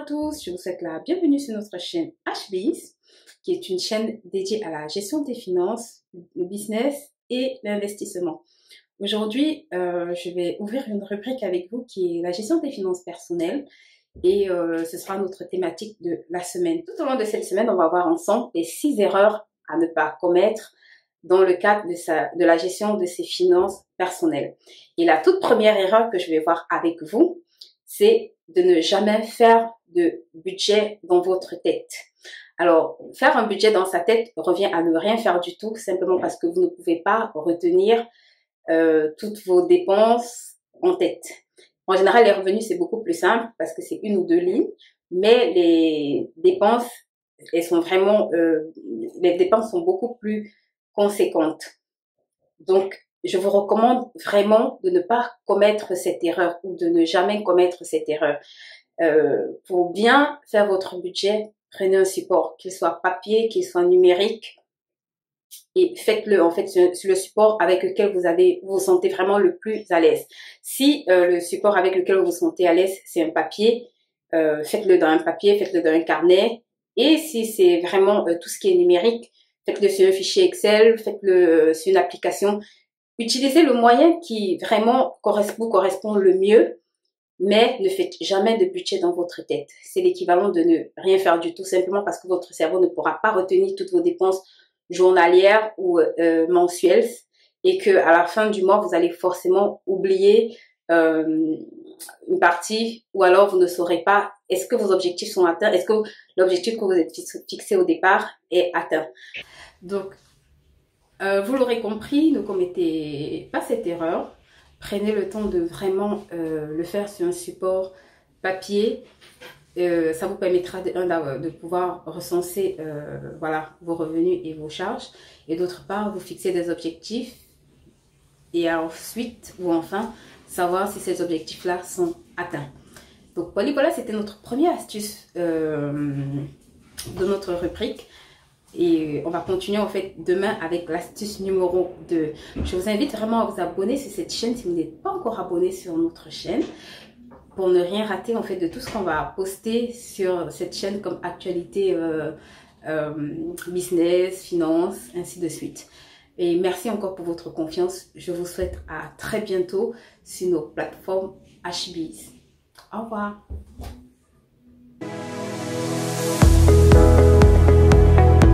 tous, je vous souhaite la bienvenue sur notre chaîne HBIS, qui est une chaîne dédiée à la gestion des finances, le business et l'investissement. Aujourd'hui, je vais ouvrir une rubrique avec vous qui est la gestion des finances personnelles et ce sera notre thématique de la semaine. Tout au long de cette semaine, on va voir ensemble les 6 erreurs à ne pas commettre dans le cadre de la gestion de ses finances personnelles. Et la toute première erreur que je vais voir avec vous, c'est de ne jamais faire de budget dans votre tête. Alors, faire un budget dans sa tête revient à ne rien faire du tout, simplement parce que vous ne pouvez pas retenir toutes vos dépenses en tête. En général, les revenus, c'est beaucoup plus simple parce que c'est 1 ou 2 lignes, mais les dépenses, les dépenses sont beaucoup plus conséquentes. Donc, je vous recommande vraiment de ne pas commettre cette erreur ou de ne jamais commettre cette erreur. Pour bien faire votre budget, prenez un support, qu'il soit papier, qu'il soit numérique, et faites-le en fait sur le support avec lequel vous vous sentez vraiment le plus à l'aise. Si le support avec lequel vous vous sentez à l'aise, c'est un papier, faites-le dans un papier, faites-le dans un carnet. Et si c'est vraiment tout ce qui est numérique, faites-le sur un fichier Excel, faites-le sur une application. Utilisez le moyen qui vraiment vous correspond le mieux, mais ne faites jamais de budget dans votre tête. C'est l'équivalent de ne rien faire du tout, simplement parce que votre cerveau ne pourra pas retenir toutes vos dépenses journalières ou mensuelles, et que à la fin du mois, vous allez forcément oublier une partie, ou alors vous ne saurez pas est-ce que vos objectifs sont atteints, est-ce que l'objectif que vous êtes fixé au départ est atteint. Donc, vous l'aurez compris, ne commettez pas cette erreur. Prenez le temps de vraiment le faire sur un support papier. Ça vous permettra de pouvoir recenser voilà, vos revenus et vos charges. Et d'autre part, vous fixer des objectifs. Et ensuite, ou enfin, savoir si ces objectifs-là sont atteints. Donc voilà, c'était notre première astuce de notre rubrique. Et on va continuer en fait demain avec l'astuce numéro 2. Je vous invite vraiment à vous abonner sur cette chaîne si vous n'êtes pas encore abonné sur notre chaîne, pour ne rien rater en fait de tout ce qu'on va poster sur cette chaîne comme actualité, business, finance, ainsi de suite. Et merci encore pour votre confiance. Je vous souhaite à très bientôt sur nos plateformes HBIS. Au revoir.